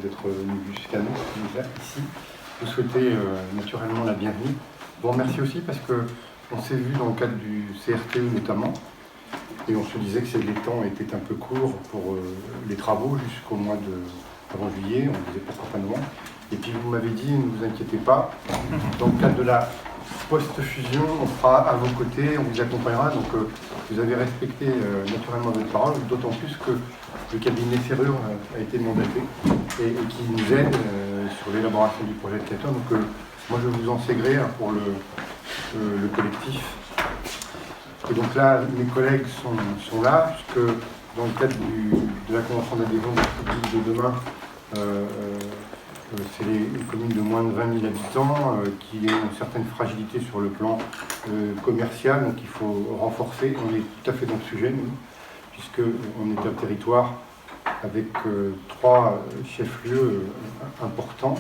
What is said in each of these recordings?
d'être venu jusqu'à nous, ici. Vous souhaitez naturellement la bienvenue. Vous remercie aussi parce qu'on s'est vu dans le cadre du CRTE notamment, et on se disait que les temps étaient un peu courts pour les travaux jusqu'au mois avant juillet, on disait pourquoi pas novembre. Et puis vous m'avez dit, ne vous inquiétez pas, dans le cadre de la post-fusion, on sera à vos côtés, on vous accompagnera. Donc vous avez respecté naturellement votre parole, d'autant plus que le cabinet Serrure a été mandaté et qui nous aide sur l'élaboration du projet de territoire. Donc moi je vous en sais gré pour le collectif. Et donc là, mes collègues sont là, puisque dans le cadre de la convention d'adhésion de demain, c'est les communes de moins de 20 000 habitants qui ont une certaine fragilité sur le plan commercial, donc il faut renforcer. On est tout à fait dans le sujet, nous, puisqu'on est un territoire avec 3 chefs-lieux importants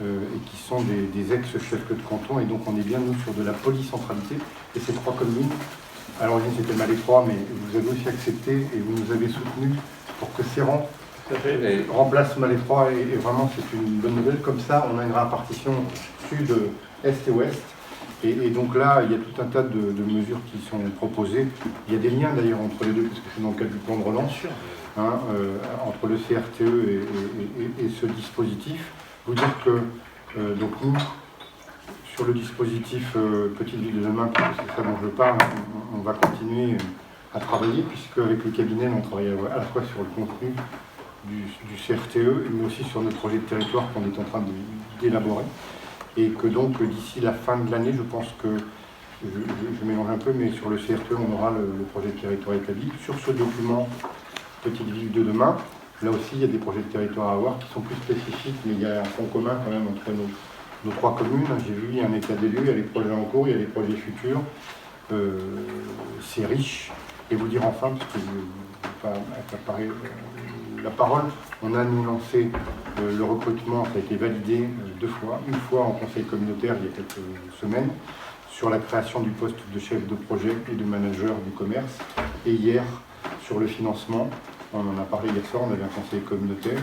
et qui sont des ex-chefs-lieux de canton, et donc on est bien, nous, sur de la polycentralité. Et ces 3 communes, à l'origine c'était Malétroit, mais vous avez aussi accepté et vous nous avez soutenus pour que Serran remplace Malétroit, et vraiment c'est une bonne nouvelle. Comme ça, on a une répartition sud, est et ouest. Et donc là, il y a tout un tas de mesures qui sont proposées. Il y a des liens d'ailleurs entre les deux, parce que c'est dans le cadre du plan de relance, entre le CRTE et ce dispositif. Vous dire que donc nous, sur le dispositif Petite Ville de demain, parce que c'est ça dont je parle, on va continuer à travailler, puisque avec le cabinet, on travaille à la fois sur le contenu du CRTE, mais aussi sur notre projet de territoire qu'on est en train d'élaborer. Et que donc d'ici la fin de l'année, je pense que, je mélange un peu, mais sur le CRTE, on aura le projet de territoire établi. Sur ce document Petite Ville de demain, là aussi, il y a des projets de territoire à avoir qui sont plus spécifiques, mais il y a un fond commun quand même entre nos 3 communes. J'ai vu, il y a un état des lieux, il y a les projets en cours, il y a les projets futurs. C'est riche. Et vous dire enfin, parce que je ne vais pas accaparer la parole, on a nous lancé le recrutement, ça a été validé 2 fois. Une fois en conseil communautaire il y a quelques semaines, sur la création du poste de chef de projet et de manager du commerce. Et hier, sur le financement, on en a parlé hier soir, on avait un conseil communautaire,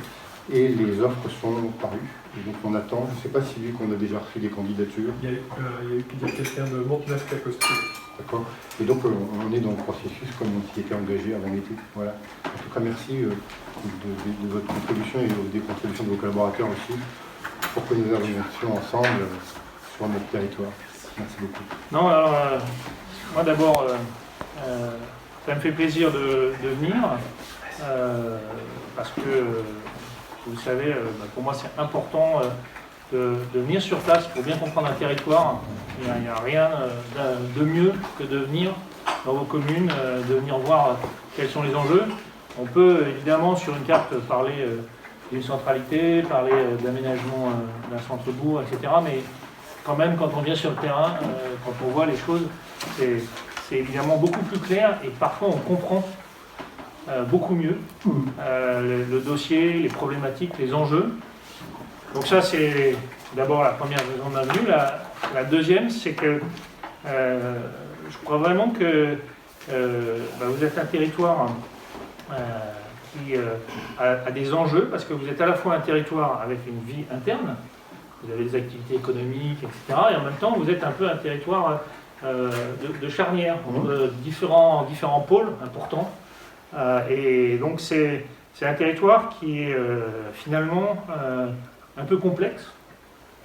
et les offres sont parues. Et donc on attend, je ne sais pas si vu qu'on a déjà reçu des candidatures. Il y a eu quelqu'un de Monteneuf qui a postulé. D'accord. Et donc on est dans le processus comme on s'y était engagé avant l'été. Voilà. En tout cas, merci de votre contribution et des contributions de vos collaborateurs aussi, pour que nous avancions ensemble sur notre territoire. Merci beaucoup. Non, alors, moi d'abord, ça me fait plaisir de venir, parce que, vous savez, pour moi c'est important de venir sur place pour bien comprendre un territoire. Il n'y a rien de mieux que de venir dans vos communes, de venir voir quels sont les enjeux. On peut évidemment sur une carte parler d'une centralité, parler d'aménagement d'un centre-bourg, etc. Mais quand même, quand on vient sur le terrain, quand on voit les choses, c'est évidemment beaucoup plus clair, et parfois on comprend beaucoup mieux le dossier, les problématiques, les enjeux. Donc ça, c'est d'abord la première raison de ma venue. La deuxième, c'est que je crois vraiment que vous êtes un territoire qui a des enjeux, parce que vous êtes à la fois un territoire avec une vie interne, vous avez des activités économiques, etc. Et en même temps, vous êtes un peu un territoire de charnière, entre différents pôles importants. Et donc c'est un territoire qui est finalement un peu complexe,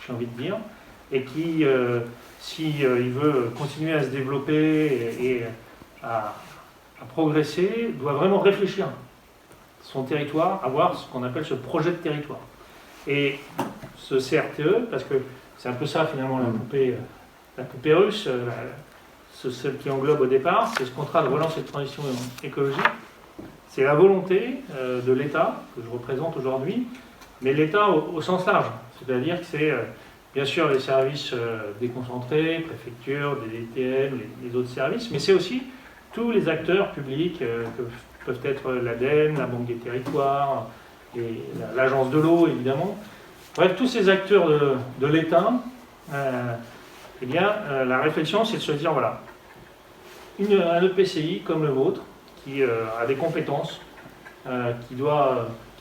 j'ai envie de dire, et qui, si il veut continuer à se développer et à progresser, doit vraiment réfléchir son territoire, avoir ce qu'on appelle ce projet de territoire. Et ce CRTE, parce que c'est un peu ça finalement la poupée russe, celle qui englobe au départ, c'est ce contrat de relance et de transition écologique. C'est la volonté de l'État, que je représente aujourd'hui, mais l'État au sens large. C'est-à-dire que c'est bien sûr les services déconcentrés, préfectures, des DTM, les autres services, mais c'est aussi tous les acteurs publics que peuvent être l'ADEME, la Banque des Territoires, l'Agence de l'eau évidemment. Bref, tous ces acteurs de l'État, la réflexion c'est de se dire voilà, un EPCI comme le vôtre, qui a des compétences,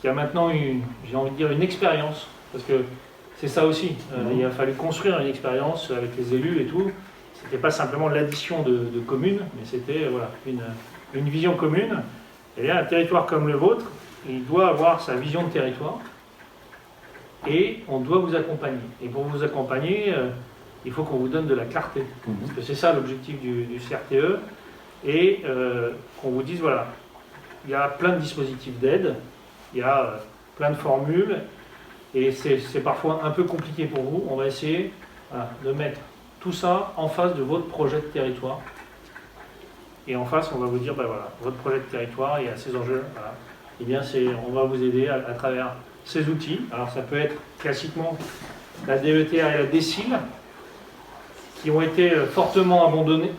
qui a maintenant j'ai envie de dire, une expérience, parce que c'est ça aussi, il a fallu construire une expérience avec les élus et tout. C'était pas simplement l'addition de communes, mais c'était voilà, une vision commune. Et bien, un territoire comme le vôtre, il doit avoir sa vision de territoire et on doit vous accompagner. Et pour vous accompagner, il faut qu'on vous donne de la clarté. Parce que c'est ça l'objectif du CRTE. Et qu'on vous dise, voilà, il y a plein de dispositifs d'aide, il y a plein de formules, et c'est parfois un peu compliqué pour vous. On va essayer de mettre tout ça en face de votre projet de territoire. Et en face, on va vous dire, ben voilà, votre projet de territoire, il y a ces enjeux. Voilà. Eh bien, on va vous aider à travers ces outils. Alors, ça peut être classiquement la DETR et la DSIL, qui ont été fortement augmentés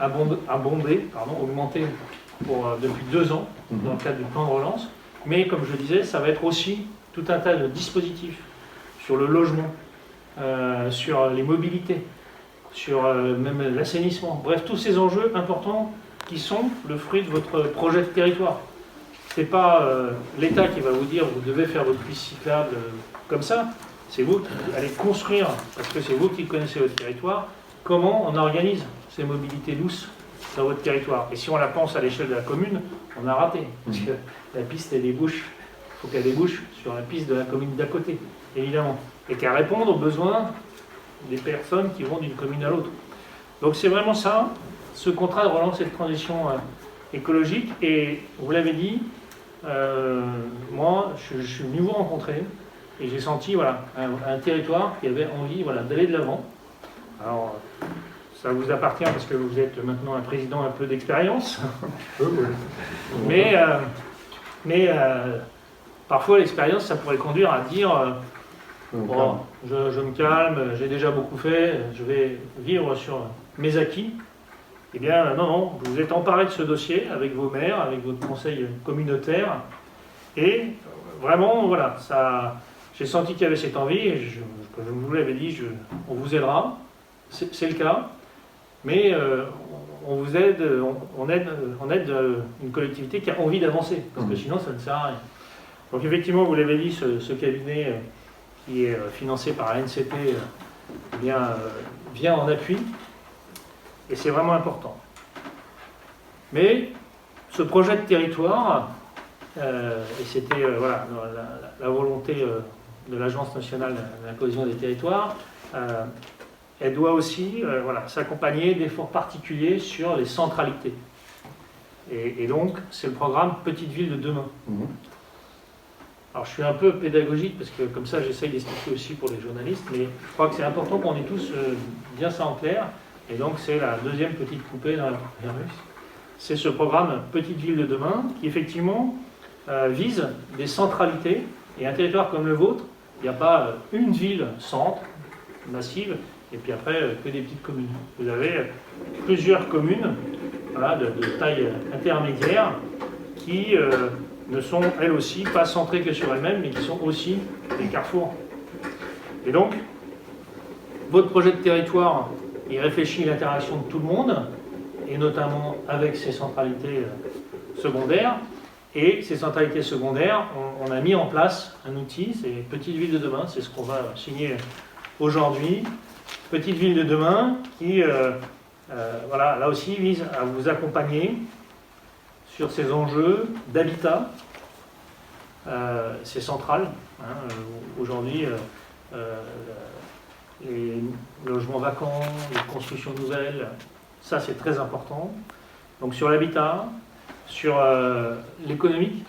depuis 2 ans dans le cadre du plan de relance. Mais comme je disais, ça va être aussi tout un tas de dispositifs sur le logement, sur les mobilités, sur même l'assainissement. Bref, tous ces enjeux importants qui sont le fruit de votre projet de territoire. Ce n'est pas l'État qui va vous dire vous devez faire votre piste cyclable comme ça. C'est vous qui allez construire, parce que c'est vous qui connaissez votre territoire, comment on organise ces mobilités douces dans votre territoire. Et si on la pense à l'échelle de la commune, on a raté. Parce que la piste, elle débouche, il faut qu'elle débouche sur la piste de la commune d'à côté, évidemment. Et qu'elle réponde aux besoins des personnes qui vont d'une commune à l'autre. Donc c'est vraiment ça, ce contrat de relance et de transition écologique. Et vous l'avez dit, moi, je suis venu vous rencontrer et j'ai senti voilà, un territoire qui avait envie voilà, d'aller de l'avant. Alors, ça vous appartient parce que vous êtes maintenant un président un peu d'expérience. Mais parfois, l'expérience, ça pourrait conduire à dire bon, je me calme, j'ai déjà beaucoup fait, je vais vivre sur mes acquis. Eh bien, non, vous vous êtes emparé de ce dossier avec vos maires, avec votre conseil communautaire. Et vraiment, voilà, j'ai senti qu'il y avait cette envie. Et comme je vous l'avais dit, on vous aidera. C'est le cas. Mais on vous aide, on aide une collectivité qui a envie d'avancer. Parce que sinon, ça ne sert à rien. Donc effectivement, vous l'avez dit, ce cabinet qui est financé par l'ANCT vient en appui. Et c'est vraiment important. Mais ce projet de territoire, et c'était voilà, la volonté de l'Agence nationale de la cohésion des territoires, elle doit aussi voilà, s'accompagner d'efforts particuliers sur les centralités. Et donc, c'est le programme Petite Ville de demain. Alors, je suis un peu pédagogique, parce que comme ça, j'essaye d'expliquer aussi pour les journalistes, mais je crois que c'est important qu'on ait tous bien ça en clair. Et donc, c'est la deuxième petite poupée dans la virus. C'est ce programme Petite Ville de demain, qui effectivement vise des centralités. Et un territoire comme le vôtre, il n'y a pas une ville centre, massive, et puis après, que des petites communes. Vous avez plusieurs communes voilà, de taille intermédiaire qui ne sont, elles aussi, pas centrées que sur elles-mêmes, mais qui sont aussi des carrefours. Et donc, votre projet de territoire, il réfléchit l'interaction de tout le monde, et notamment avec ces centralités secondaires. Et ces centralités secondaires, on a mis en place un outil, c'est Petite Ville de demain, c'est ce qu'on va signer aujourd'hui. Petite Ville de demain qui, voilà, là aussi, vise à vous accompagner sur ces enjeux d'habitat. C'est central. Hein, aujourd'hui, les logements vacants, les constructions nouvelles, ça c'est très important. Donc sur l'habitat, sur l'économie,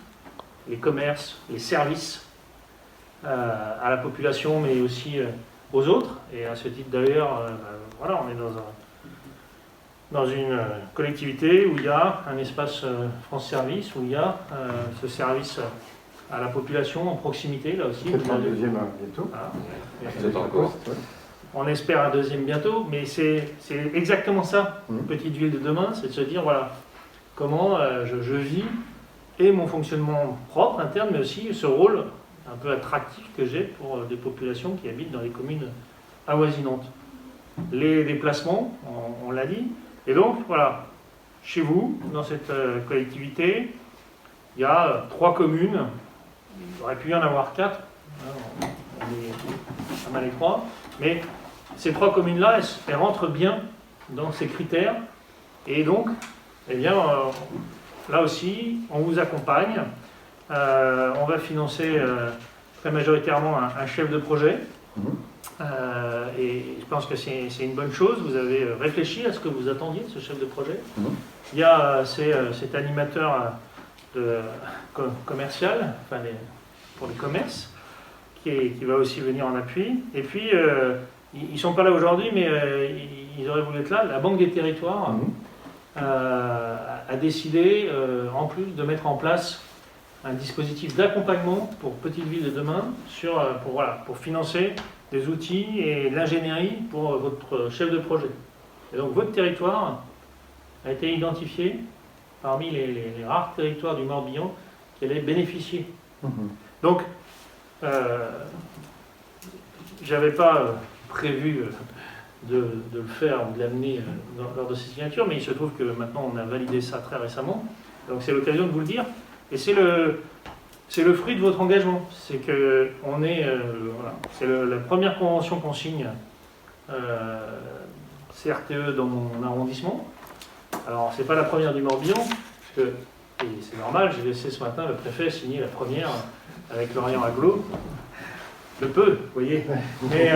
les commerces, les services à la population, mais aussi aux autres. Et à ce titre d'ailleurs, voilà, on est dans une collectivité où il y a un espace France Service, où il y a ce service à la population en proximité, là aussi. Peut-être un deuxième bientôt. Voilà. On espère un deuxième bientôt, mais c'est exactement ça, Petite Ville de demain, c'est de se dire, voilà, comment je vis et mon fonctionnement propre, interne, mais aussi ce rôle un peu attractif que j'ai pour des populations qui habitent dans les communes avoisinantes. Les déplacements, on l'a dit, et donc, voilà, chez vous, dans cette collectivité, il y a 3 communes il aurait pu y en avoir 4, hein, on est pas mal étroit, mais ces 3 communes-là, elles rentrent bien dans ces critères, et donc, eh bien, là aussi, on vous accompagne, on va financer très majoritairement un chef de projet, et je pense que c'est une bonne chose. Vous avez réfléchi à ce que vous attendiez de ce chef de projet. Il y a cet animateur commercial, enfin pour les commerces, qui va aussi venir en appui. Et puis, ils ne sont pas là aujourd'hui, mais ils auraient voulu être là. La Banque des Territoires a décidé, en plus, de mettre en place un dispositif d'accompagnement pour Petite Ville de demain pour financer des outils et l'ingénierie pour votre chef de projet. Et donc votre territoire a été identifié parmi les rares territoires du Morbihan qui allaient bénéficier. Donc, j'avais pas prévu de le faire ou de l'amener lors de ces signatures, mais il se trouve que maintenant on a validé ça très récemment. Donc c'est l'occasion de vous le dire. Et c'est le fruit de votre engagement. C'est que c'est la première convention qu'on signe CRTE dans mon arrondissement. Alors c'est pas la première du Morbihan, parce que et c'est normal, j'ai laissé ce matin le préfet signer la première avec Lorient Agglo. Le peu, vous voyez. Mais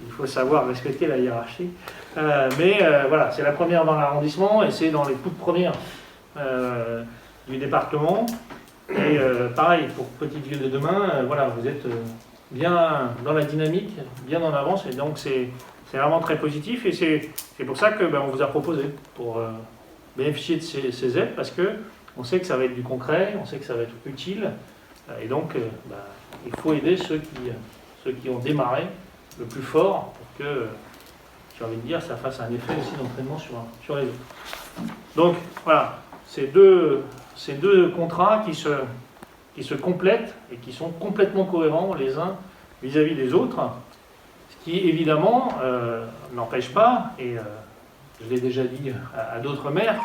il faut savoir respecter la hiérarchie. Voilà, c'est la première dans l'arrondissement et c'est dans les toutes premières du département. Et pareil, pour Petite Ville de demain, voilà, vous êtes bien dans la dynamique, bien en avance, et donc c'est vraiment très positif. Et c'est pour ça que on vous a proposé pour bénéficier de ces aides, parce que on sait que ça va être du concret, on sait que ça va être utile, et donc il faut aider ceux qui ont démarré le plus fort pour que, j'ai envie de dire, ça fasse un effet aussi d'entraînement sur les autres. Donc voilà, ces deux contrats qui se complètent et qui sont complètement cohérents les uns vis-à-vis des autres, ce qui évidemment n'empêche pas, et je l'ai déjà dit à d'autres maires,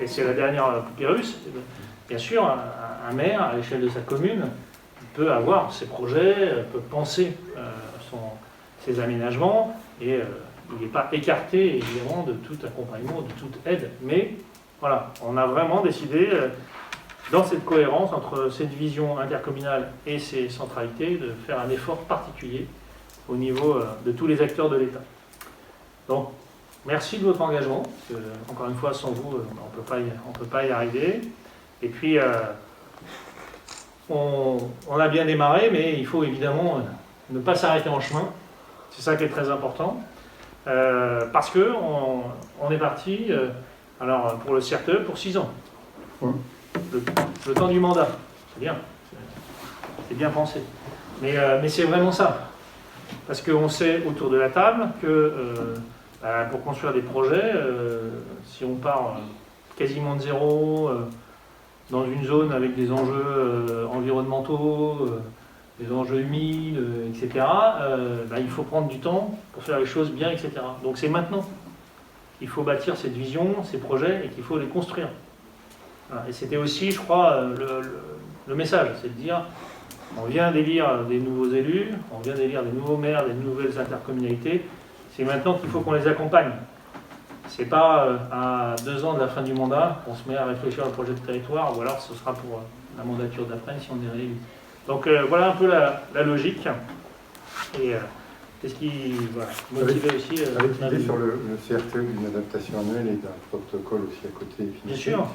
et c'est la dernière papyrus, bien sûr, un maire à l'échelle de sa commune peut avoir ses projets, peut penser ses aménagements, et il n'est pas écarté évidemment de tout accompagnement, de toute aide, mais voilà, on a vraiment décidé, dans cette cohérence entre cette vision intercommunale et ces centralités, de faire un effort particulier au niveau de tous les acteurs de l'État. Donc, merci de votre engagement, parce que, encore une fois, sans vous, on peut pas y arriver. Et puis, on a bien démarré, mais il faut évidemment ne pas s'arrêter en chemin. C'est ça qui est très important. Parce qu'on est parti... alors, pour le CRTE, pour 6 ans. Le temps du mandat. C'est bien. C'est bien pensé. Mais c'est vraiment ça. Parce qu'on sait autour de la table que pour construire des projets, si on part quasiment de zéro, dans une zone avec des enjeux environnementaux, des enjeux humides, etc., il faut prendre du temps pour faire les choses bien, etc. Donc c'est maintenant. Il faut bâtir cette vision, ces projets, et qu'il faut les construire. Voilà. Et c'était aussi, je crois, le message, c'est de dire, on vient d'élire des nouveaux élus, on vient d'élire des nouveaux maires, des nouvelles intercommunalités, c'est maintenant qu'il faut qu'on les accompagne. C'est pas à 2 ans de la fin du mandat qu'on se met à réfléchir au projet de territoire, ou alors ce sera pour la mandature d'après si on est réélu. Donc voilà un peu la logique. Et c'est ce qui motivait aussi... avec l'idée sur le CRTE d'une adaptation annuelle et d'un protocole aussi à côté. Bien sûr.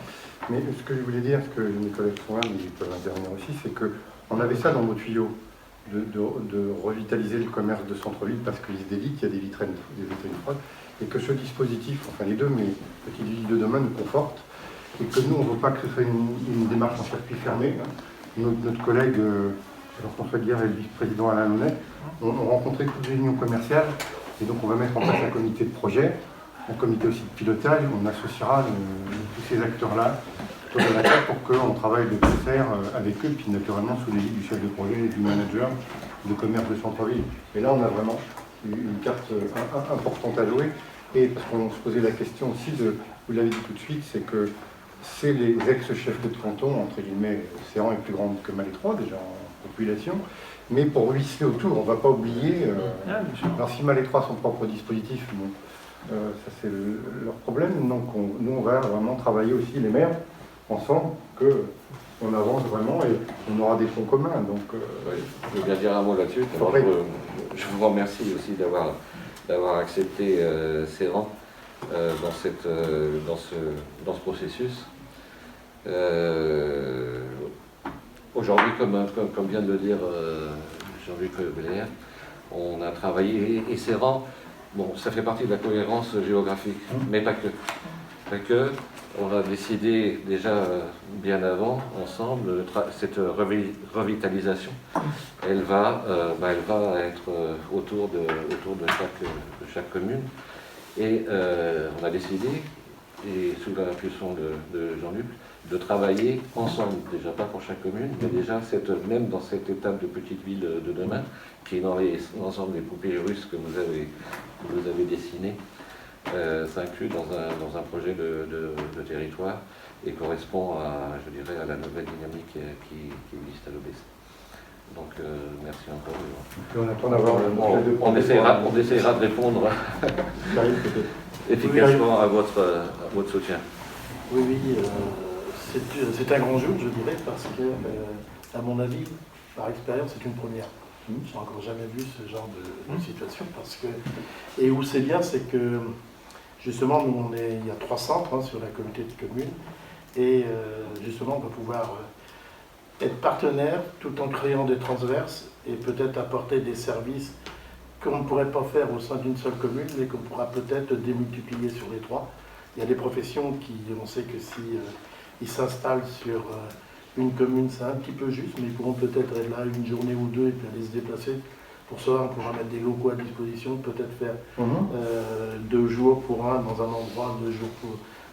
Mais ce que je voulais dire, ce que mes collègues sont là, mais ils peuvent intervenir aussi, c'est qu'on avait ça dans nos tuyaux, de revitaliser le commerce de centre-ville parce qu'il se dédie qu'il y a des vitrines fraude, et que ce dispositif, enfin les deux, mais Petite Ville de demain nous conforte, et que nous, on ne veut pas que ce soit une démarche en circuit fermé. Notre collègue Jean-François Guerre et le vice-président Alain Launay ont rencontré toutes les unions commerciales, et donc on va mettre en place un comité de projet, un comité aussi de pilotage, on associera tous ces acteurs-là autour de la table pour qu'on travaille de concert avec eux, puis naturellement sous l'égide du chef de projet et du manager de commerce de centre-ville. Et là, on a vraiment une carte importante à jouer, et parce qu'on se posait la question aussi, vous l'avez dit tout de suite, c'est que c'est les ex-chefs de canton, entre guillemets, Serran est plus grande que Malétroit, déjà en population, mais pour ruisseler autour, on ne va pas oublier, alors si Malétroit a son propre dispositif, bon, ça c'est leur problème, donc nous on va vraiment travailler aussi les maires ensemble, qu'on avance vraiment et on aura des fonds communs. Donc, oui, je veux bien dire un mot là-dessus. Je vous remercie aussi d'avoir accepté Serran dans ce processus. Aujourd'hui, comme vient de le dire Jean-Luc Bélair, on a travaillé et Serran, bon, ça fait partie de la cohérence géographique, mais pas que. Pas que. On a décidé déjà bien avant, ensemble, cette revitalisation, elle va être autour de chaque commune. Et on a décidé, et sous l'impulsion de Jean-Luc, de travailler ensemble, déjà pas pour chaque commune, mais déjà même dans cette étape de petite ville de demain, qui est dans l'ensemble des poupées russes que vous avez dessinées, s'inclut dans un projet de territoire et correspond à la nouvelle dynamique qui existe à l'OBC. Donc merci encore. On attend d'avoir on essaiera de répondre efficacement à votre soutien. Oui, c'est un grand jour, je dirais, parce que, à mon avis, par expérience, c'est une première. Je n'ai encore jamais vu ce genre de situation, parce que, et où c'est bien, c'est que, justement, nous, il y a 3 centres sur la communauté de communes, et justement, on va pouvoir être partenaire tout en créant des transverses, et peut-être apporter des services qu'on ne pourrait pas faire au sein d'une seule commune, mais qu'on pourra peut-être démultiplier sur les 3. Il y a des professions qui, on sait que si ils s'installent sur une commune, c'est un petit peu juste, mais ils pourront peut-être être là une journée ou 2 et puis aller se déplacer. Pour ça, on pourra mettre des locaux à disposition, peut-être faire 2 jours pour un dans un endroit, 2 jours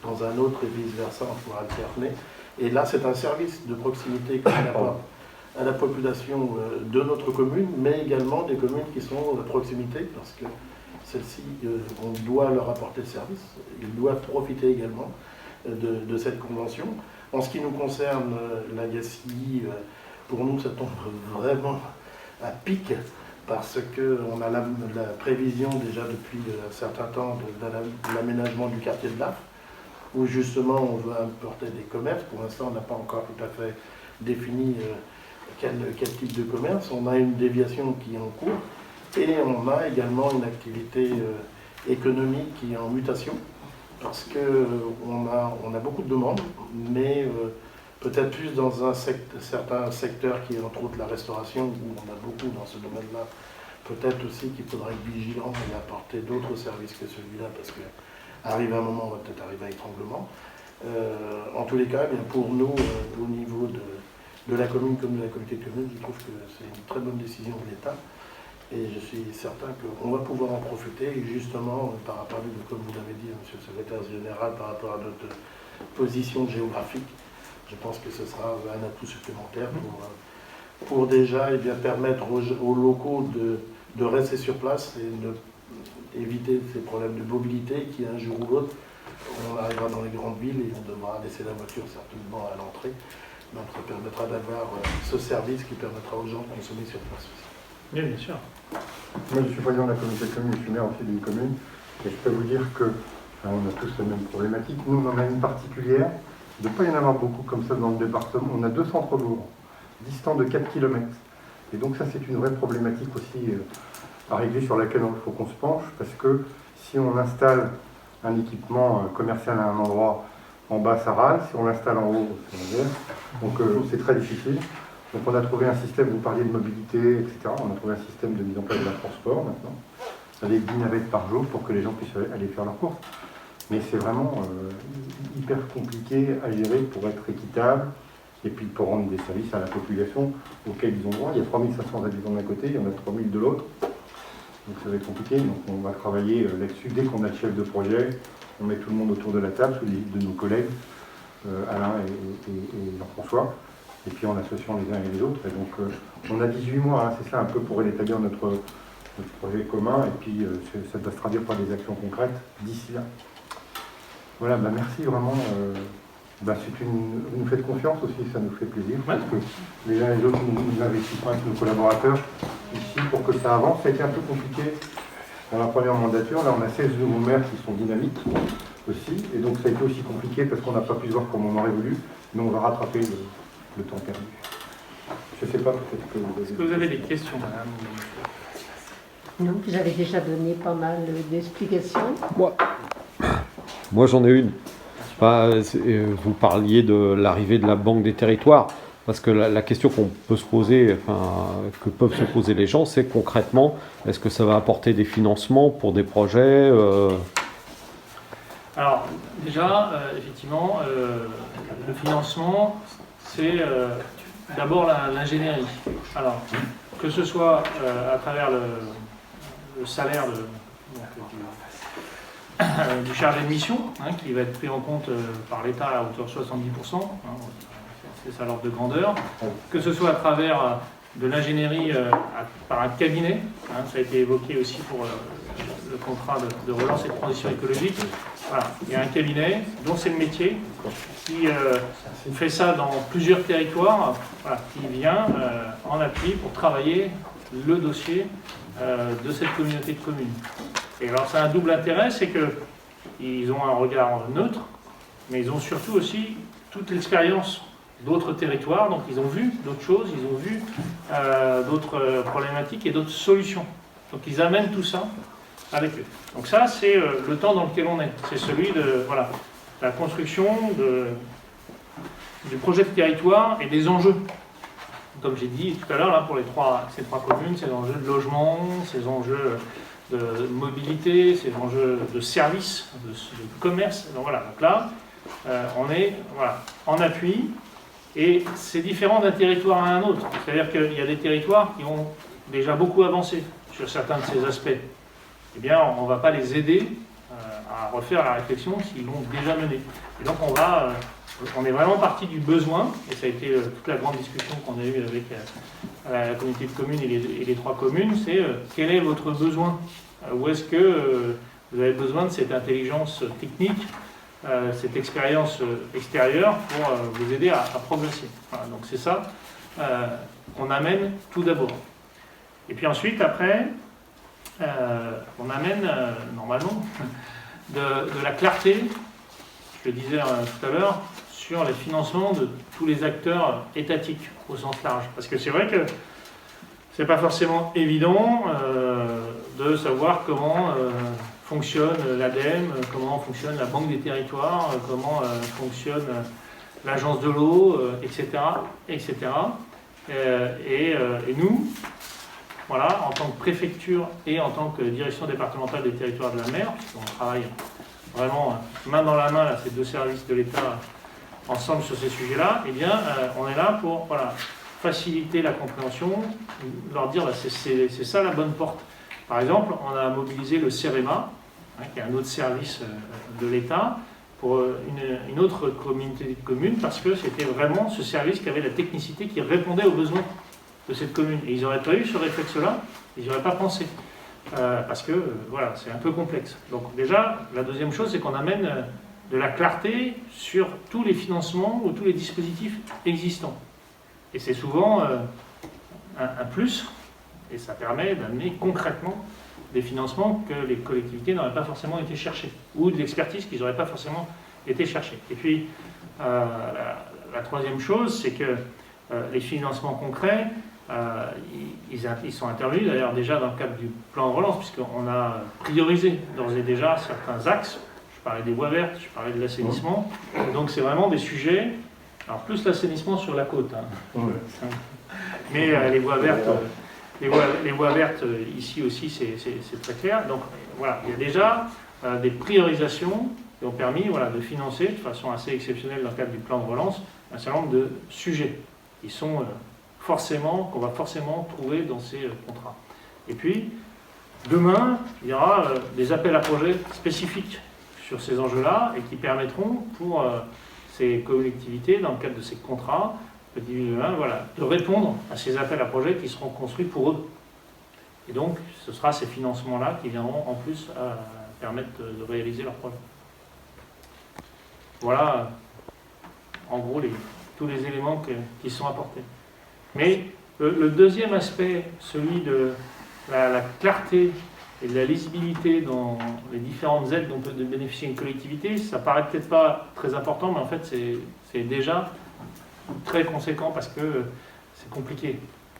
dans un autre, et vice-versa, on pourra alterner. Et là, c'est un service de proximité qu'on apporte à la population de notre commune, mais également des communes qui sont à proximité, parce que celles-ci, on doit leur apporter le service, ils doivent profiter également de cette convention. En ce qui nous concerne, la GACI, pour nous, ça tombe vraiment à pic, parce qu'on a la prévision déjà depuis un certain temps de l'aménagement du quartier de l'Afre, où justement on veut importer des commerces. Pour l'instant, on n'a pas encore tout à fait défini quel type de commerce. On a une déviation qui est en cours, et on a également une activité économique qui est en mutation, parce qu'on a beaucoup de demandes, mais peut-être plus dans certains secteurs qui est entre autres la restauration, où on a beaucoup dans ce domaine-là. Peut-être aussi qu'il faudra être vigilant et apporter d'autres services que celui-là, parce qu'arrive un moment, on va peut-être arriver à étranglement. En tous les cas, bien, pour nous, au niveau de la commune comme de la communauté de communes, je trouve que c'est une très bonne décision de l'État. Et je suis certain qu'on va pouvoir en profiter, et justement, par rapport à, comme vous l'avez dit, monsieur le secrétaire général, par rapport à notre position géographique, je pense que ce sera un atout supplémentaire pour déjà permettre aux locaux de rester sur place et d'éviter ces problèmes de mobilité qui, un jour ou l'autre, on arrivera dans les grandes villes et on devra laisser la voiture certainement à l'entrée. Donc ça permettra d'avoir ce service qui permettra aux gens de consommer sur place aussi. Oui, bien sûr. Moi, je suis président de la communauté de communes, je suis maire aussi d'une commune, et je peux vous dire que on a tous la même problématique. Nous, on en a une particulière, il ne doit pas y en avoir beaucoup comme ça dans le département. On a 2 centres-bourgs, distants de 4 km. Et donc ça, c'est une vraie problématique aussi à régler, sur laquelle il faut qu'on se penche, parce que si on installe un équipement commercial à un endroit, en bas, ça râle, si on l'installe en haut, c'est l'inverse. Donc c'est très difficile. Donc on a trouvé un système, vous parliez de mobilité, etc. On a trouvé un système de mise en place de la transport maintenant, avec 10 navettes par jour pour que les gens puissent aller faire leurs courses. Mais c'est vraiment hyper compliqué à gérer pour être équitable et puis pour rendre des services à la population auxquels ils ont droit. Il y a 3500 habitants d'un côté, il y en a 3000 de l'autre. Donc ça va être compliqué. Donc on va travailler là-dessus. Dès qu'on a le chef de projet, on met tout le monde autour de la table, sous l'égide de nos collègues, Alain et Jean-François, et puis en associant les uns et les autres. Et donc on a 18 mois, hein, c'est ça un peu pour établir notre projet commun, et puis ça doit se traduire par des actions concrètes d'ici là. Voilà, bah merci vraiment Vous nous faites confiance aussi, ça nous fait plaisir, parce que les uns et les autres nous investissons avec nos collaborateurs ici pour que ça avance. Ça a été un peu compliqué dans la première mandature. Là, on a 16 nouveaux maires qui sont dynamiques aussi, et donc ça a été aussi compliqué parce qu'on n'a pas pu se voir comme on aurait voulu, mais on va rattraper le temps perdu. Je ne sais pas, peut-être que vous avez... Est-ce que vous avez des questions, madame? Non, vous avez déjà donné pas mal d'explications. Moi j'en ai une. Vous parliez de l'arrivée de la Banque des territoires, parce que la question qu'on peut se poser, que peuvent se poser les gens, c'est concrètement, est-ce que ça va apporter des financements pour des projets Alors, déjà, effectivement, le financement, c'est d'abord l'ingénierie. Alors, que ce soit à travers le salaire du chargé de mission, qui va être pris en compte par l'État à hauteur de 70%, c'est ça l'ordre de grandeur, que ce soit à travers de l'ingénierie par un cabinet, ça a été évoqué aussi pour le contrat de relance et de transition écologique. Voilà. Il y a un cabinet dont c'est le métier qui fait ça dans plusieurs territoires, qui vient en appui pour travailler le dossier de cette communauté de communes. Et alors ça a un double intérêt, c'est qu'ils ont un regard neutre, mais ils ont surtout aussi toute l'expérience d'autres territoires, donc ils ont vu d'autres choses, ils ont vu d'autres problématiques et d'autres solutions. Donc ils amènent tout ça avec eux. Donc ça, c'est le temps dans lequel on est. C'est celui de la construction du projet de territoire et des enjeux. Comme j'ai dit tout à l'heure, là, pour ces trois communes, ces enjeux de logement, ces enjeux de mobilité, ces enjeux de services, de commerce. Donc voilà, donc là, on est en appui. Et c'est différent d'un territoire à un autre. C'est-à-dire qu'il y a des territoires qui ont déjà beaucoup avancé sur certains de ces aspects. Eh bien, on ne va pas les aider à refaire la réflexion s'ils l'ont déjà menée. Et donc, on est vraiment parti du besoin, et ça a été toute la grande discussion qu'on a eue avec la communauté de communes et les trois communes, c'est quel est votre besoin? Où est-ce que vous avez besoin de cette intelligence technique, cette expérience extérieure pour vous aider à progresser. Voilà, donc c'est ça qu'on amène tout d'abord. Et puis ensuite, après, on amène normalement de la clarté, je le disais tout à l'heure, sur les financements de tous les acteurs étatiques au sens large. Parce que c'est vrai que c'est pas forcément évident de savoir comment fonctionne l'ADEME, comment fonctionne la Banque des territoires, comment fonctionne l'agence de l'eau, etc. etc. Et nous, voilà, en tant que préfecture et en tant que direction départementale des territoires de la mer, puisqu'on travaille vraiment main dans la main, là, ces deux services de l'État ensemble sur ces sujets-là, eh bien, on est là pour faciliter la compréhension, leur dire c'est ça la bonne porte. Par exemple, on a mobilisé le CEREMA, qui est un autre service de l'État, pour une autre communauté de communes, parce que c'était vraiment ce service qui avait la technicité qui répondait aux besoins de cette commune. Et ils n'auraient pas eu ce réflexe-là, ils n'y auraient pas pensé. Parce que, voilà, c'est un peu complexe. Donc déjà, la deuxième chose, c'est qu'on amène de la clarté sur tous les financements ou tous les dispositifs existants. Et c'est souvent un plus, et ça permet d'amener concrètement des financements que les collectivités n'auraient pas forcément été chercher, ou de l'expertise qu'ils n'auraient pas forcément été chercher. Et puis, la troisième chose, c'est que les financements concrets, ils sont intervenus d'ailleurs déjà dans le cadre du plan de relance, puisqu'on a priorisé d'ores et déjà certains axes. Je parlais des voies vertes, je parlais de l'assainissement. Donc c'est vraiment des sujets, alors plus l'assainissement sur la côte, mais les voies vertes... Les voies vertes, ici aussi, c'est très clair. Donc voilà, il y a déjà des priorisations qui ont permis de financer de façon assez exceptionnelle dans le cadre du plan de relance un certain nombre de sujets qui sont qu'on va forcément trouver dans ces contrats. Et puis, demain, il y aura des appels à projets spécifiques sur ces enjeux-là et qui permettront pour ces collectivités, dans le cadre de ces contrats, de répondre à ces appels à projets qui seront construits pour eux. Et donc, ce sera ces financements-là qui viendront en plus permettre de réaliser leurs projets. Voilà en gros tous les éléments qui sont apportés. Mais le deuxième aspect, celui de la clarté et de la lisibilité dans les différentes aides dont peut bénéficier une collectivité, ça paraît peut-être pas très important, mais en fait c'est déjà très conséquent parce que c'est compliqué,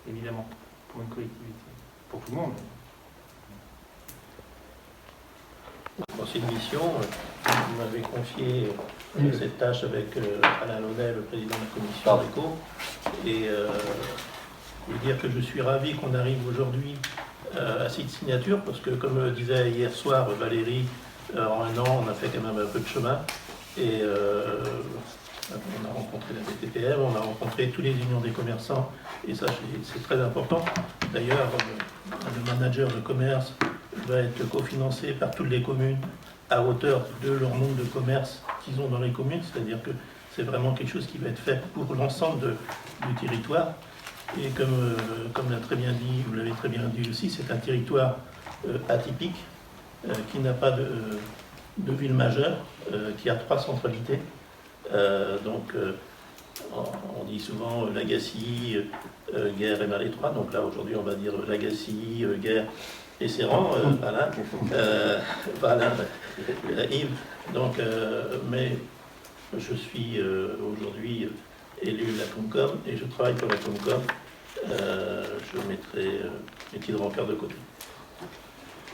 évidemment, pour une collectivité, pour tout le monde. C'est une mission, vous m'avez confié cette tâche avec Alain Launay, le président de la commission éco, et je veux dire que je suis ravi qu'on arrive aujourd'hui à cette signature, parce que comme disait hier soir Valérie, en un an on a fait quand même un peu de chemin, et on a rencontré la BTPM, on a rencontré tous les unions des commerçants, et ça c'est très important. D'ailleurs, le manager de commerce va être cofinancé par toutes les communes à hauteur de leur nombre de commerces qu'ils ont dans les communes, c'est-à-dire que c'est vraiment quelque chose qui va être fait pour l'ensemble du territoire. Et comme l'a très bien dit, vous l'avez très bien dit aussi, c'est un territoire atypique, qui n'a pas de ville majeure, qui a 3 centralités. On dit souvent Lagacy, Guer et Malétroit, donc là aujourd'hui on va dire Lagacy, Guer et Serran, Valin, Yves. Donc, mais je suis aujourd'hui élu de la Comcom et je travaille pour la Comcom. Je mettrai mes petits rancœurs de côté.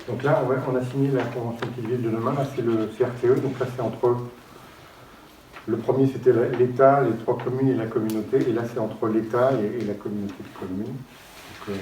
Donc là, on a signé la convention de ville de demain, là c'est le CRTE, donc là c'est entre... Le premier c'était l'État, les 3 communes et la communauté, et là c'est entre l'État et la communauté de communes. Donc,